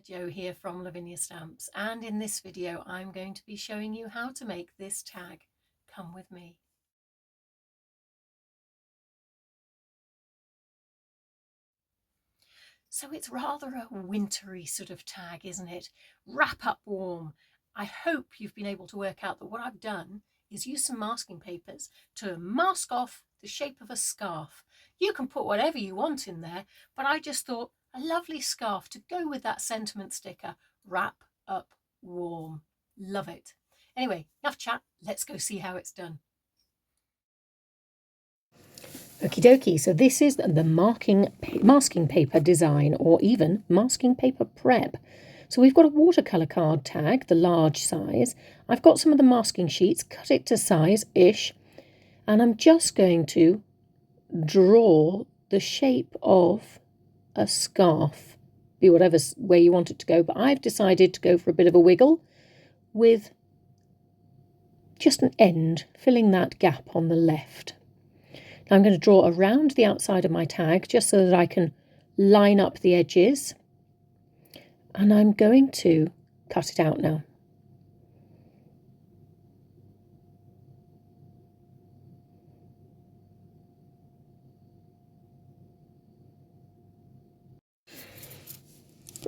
Jo here from Lavinia Stamps, and in this video I'm going to be showing you how to make this tag. Come with me. So it's rather a wintry sort of tag, isn't it? Wrap up warm. I hope you've been able to work out that what I've done is use some masking papers to mask off the shape of a scarf. You can put whatever you want in there, but I just thought a lovely scarf to go with that sentiment sticker. Wrap up warm. Love it. Anyway, enough chat. Let's go see how it's done. Okie dokie, so this is the masking paper design, or even masking paper prep. So we've got a watercolour card tag, the large size. I've got some of the masking sheets, cut it to size-ish, and I'm just going to draw the shape of a scarf, be whatever way you want it to go, but I've decided to go for a bit of a wiggle with just an end, filling that gap on the left. Now I'm going to draw around the outside of my tag just so that I can line up the edges, and I'm going to cut it out now.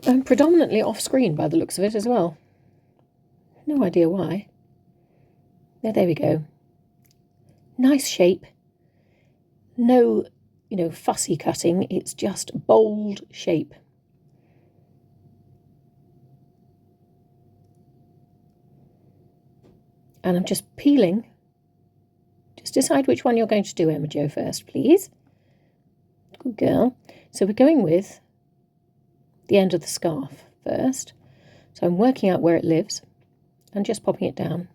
I'm predominantly off screen by the looks of it as well. No idea why. There we go. Nice shape. No, fussy cutting. It's just bold shape. And I'm just peeling. Just decide which one you're going to do, Emma Jo, first, please. Good girl. So we're going with the end of the scarf first. So I'm working out where it lives and just popping it down.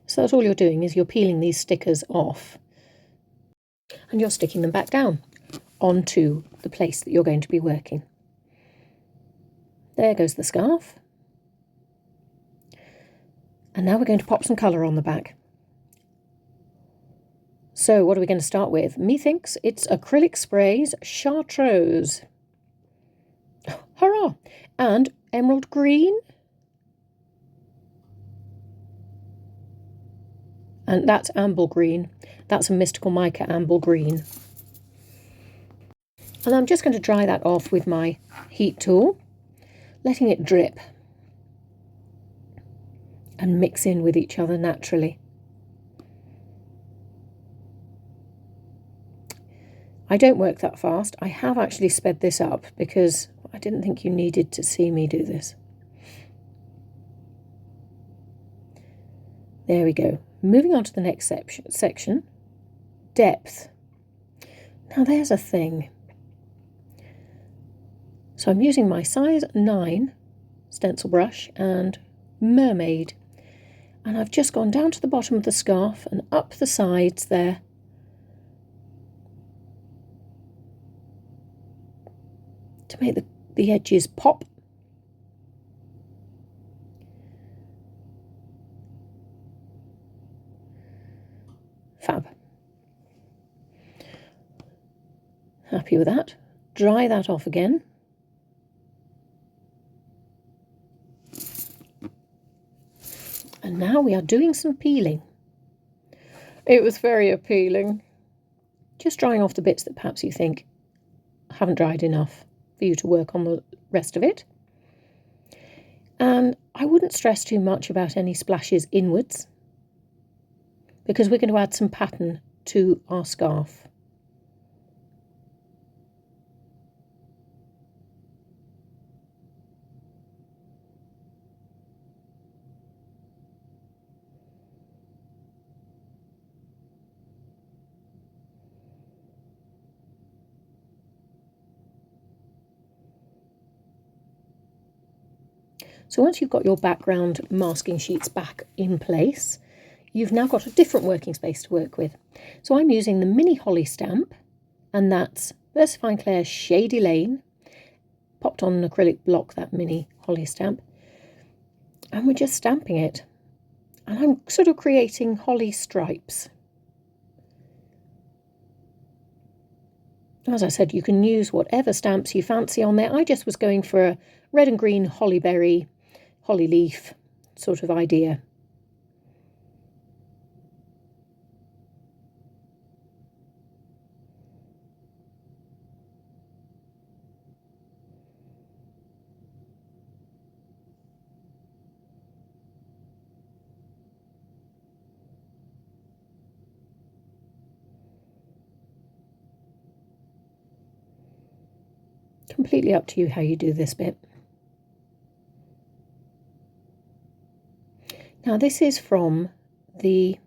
So that's all you're doing, is you're peeling these stickers off and you're sticking them back down onto the place that you're going to be working. There goes the scarf. And now we're going to pop some colour on the back. So what are we going to start with? Methinks it's Acrylic Sprays Chartreuse. Hurrah! And emerald green. And that's Amble green. That's a mystical mica Amble green. And I'm just going to dry that off with my heat tool, letting it drip and mix in with each other naturally. I don't work that fast. I have actually sped this up because I didn't think you needed to see me do this. There we go. Moving on to the next section, depth. Now there's a thing. So I'm using my size 9 stencil brush and Mermaid, and I've just gone down to the bottom of the scarf and up the sides there. To make the edges pop. Fab. Happy with that. Dry that off again. And now we are doing some peeling. It was very appealing. Just drying off the bits that perhaps you think haven't dried enough for you to work on the rest of it. And I wouldn't stress too much about any splashes inwards, because we're going to add some pattern to our scarf. So once you've got your background masking sheets back in place, you've now got a different working space to work with. So I'm using the mini holly stamp, and that's Versafine Clair Shady Lane. Popped on an acrylic block, that mini holly stamp. And we're just stamping it. And I'm sort of creating holly stripes. As I said, you can use whatever stamps you fancy on there. I just was going for a red and green hollyberry, holly leaf sort of idea. Completely up to you how you do this bit. Now this is from the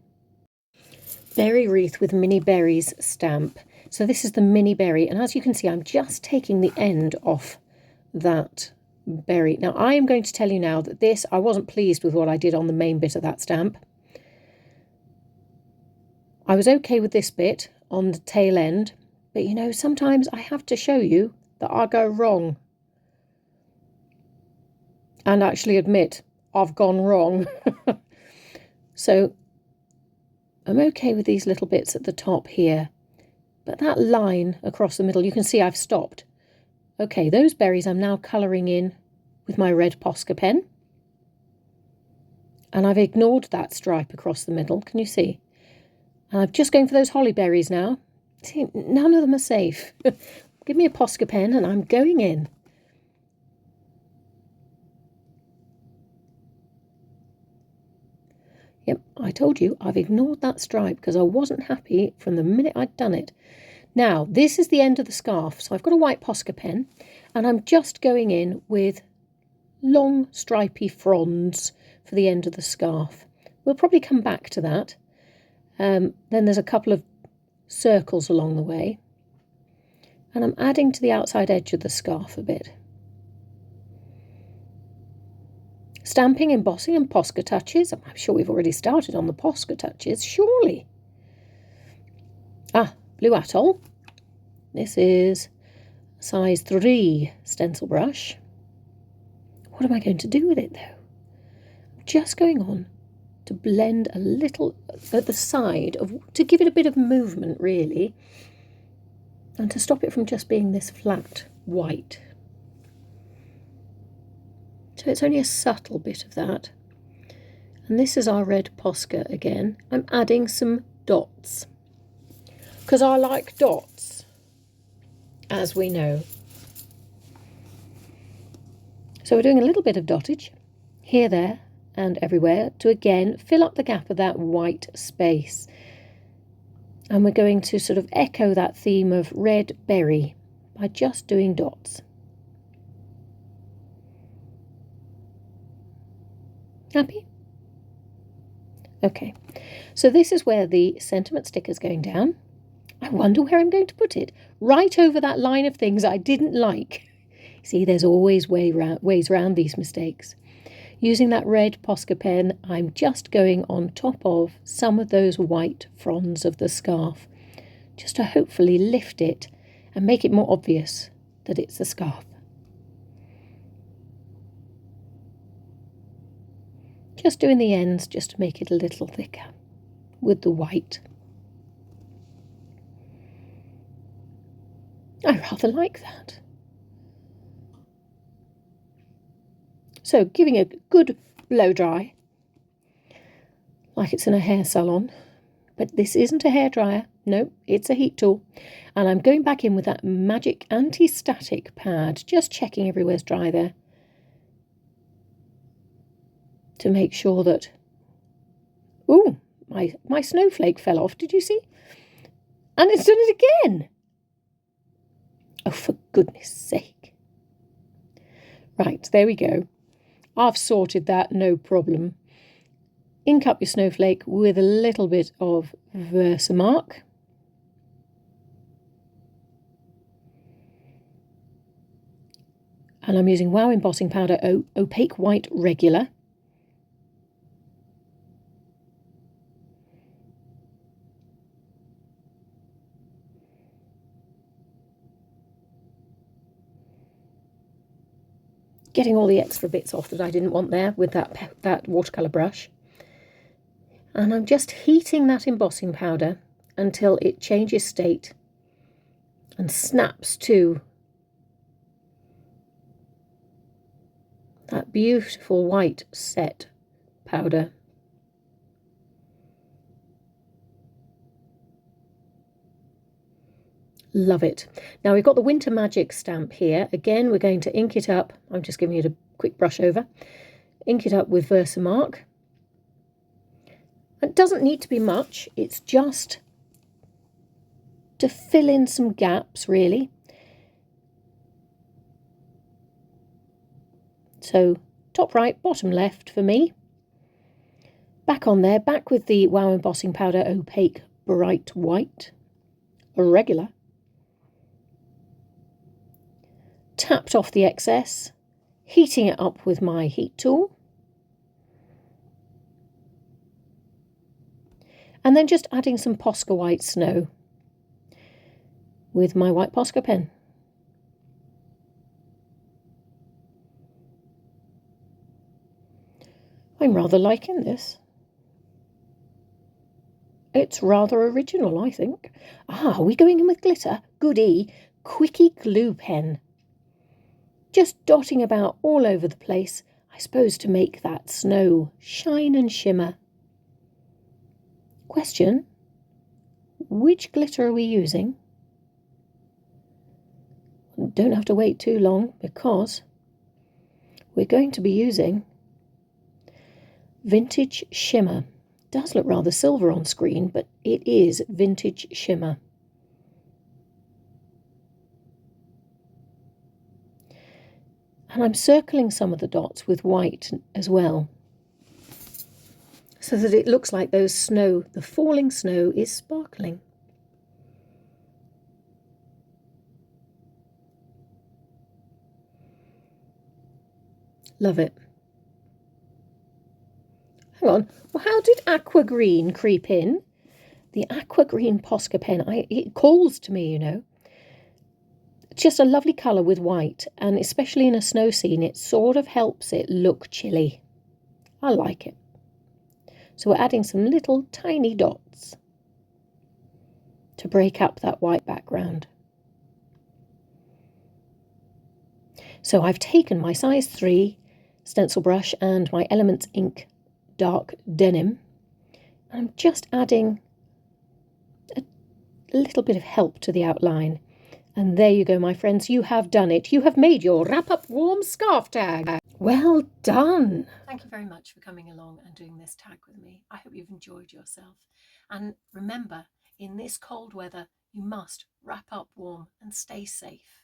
Berry Wreath with Mini Berries stamp. So this is the mini berry, and as you can see, I'm just taking the end off that berry. Now I am going to tell you now that this, I wasn't pleased with what I did on the main bit of that stamp. I was okay with this bit on the tail end, but you know, sometimes I have to show you that I go wrong and actually admit I've gone wrong. So I'm okay with these little bits at the top here, but that line across the middle, you can see I've stopped. Okay, those berries I'm now colouring in with my red Posca pen, and I've ignored that stripe across the middle. Can you see? And I'm just going for those holly berries now. See, none of them are safe. Give me a Posca pen and I'm going in. Yep, I told you I've ignored that stripe because I wasn't happy from the minute I'd done it. Now, this is the end of the scarf. So I've got a white Posca pen and I'm just going in with long stripy fronds for the end of the scarf. We'll probably come back to that. Then there's a couple of circles along the way. And I'm adding to the outside edge of the scarf a bit. Stamping, embossing and Posca touches. I'm sure we've already started on the Posca touches, surely. Ah, blue Atoll. This is size 3 stencil brush. What am I going to do with it though? I'm just going on to blend a little at the side, to give it a bit of movement really, and to stop it from just being this flat white. So it's only a subtle bit of that. And this is our red Posca again. I'm adding some dots, because I like dots, as we know. So we're doing a little bit of dottage here, there and everywhere to again fill up the gap of that white space. And we're going to sort of echo that theme of red berry by just doing dots. Happy? Okay, so this is where the sentiment sticker is going down. I wonder where I'm going to put it. Right over that line of things I didn't like. See, there's always ways around these mistakes. Using that red Posca pen, I'm just going on top of some of those white fronds of the scarf, just to hopefully lift it and make it more obvious that it's a scarf. Just doing the ends just to make it a little thicker with the white. I rather like that. So giving a good blow dry, like it's in a hair salon, but this isn't a hairdryer. No, it's a heat tool. And I'm going back in with that magic anti-static pad, just checking everywhere's dry there, to make sure that, ooh, my snowflake fell off, did you see? And it's done it again. Oh, for goodness sake. Right, there we go. I've sorted that, no problem. Ink up your snowflake with a little bit of Versamark. And I'm using Wow Embossing Powder Opaque White Regular. Getting all the extra bits off that I didn't want there with that watercolour brush. And I'm just heating that embossing powder until it changes state and snaps to that beautiful white set powder. Love it. Now we've got the Winter Magic stamp here. Again, we're going to ink it up. I'm just giving it a quick brush over. Ink it up with Versamark. It doesn't need to be much. It's just to fill in some gaps, really. So top right, bottom left for me. Back on there, back with the Wow Embossing Powder Opaque Bright White. Regular. Tapped off the excess, heating it up with my heat tool. And then just adding some Posca white snow with my white Posca pen. I'm rather liking this. It's rather original, I think. Ah, are we going in with glitter? Goody. Quickie glue pen. Just dotting about all over the place, I suppose to make that snow shine and shimmer. Question, which glitter are we using? Don't have to wait too long because we're going to be using Vintage Shimmer. Does look rather silver on screen, but it is Vintage Shimmer. And I'm circling some of the dots with white as well, so that it looks like those snow, the falling snow is sparkling. Love it. Hang on, well, how did aqua green creep in? The aqua green Posca pen, it calls to me, you know. It's just a lovely colour with white, and especially in a snow scene, it sort of helps it look chilly. I like it. So we're adding some little tiny dots to break up that white background. So I've taken my size 3 stencil brush and my Elements Ink Dark Denim. I'm just adding a little bit of help to the outline. And there you go, my friends, you have done it. You have made your wrap-up warm scarf tag. Well done. Thank you very much for coming along and doing this tag with me. I hope you've enjoyed yourself. And remember, in this cold weather, you must wrap up warm and stay safe.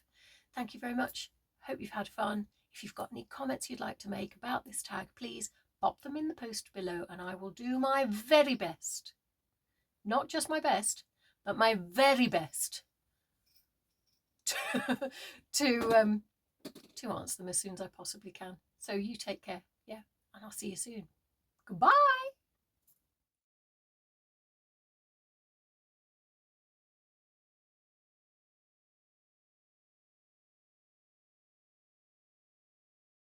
Thank you very much. Hope you've had fun. If you've got any comments you'd like to make about this tag, please pop them in the post below and I will do my very best. Not just my best, but my very best to answer them as soon as I possibly can. So you take care, yeah, and I'll see you soon. Goodbye.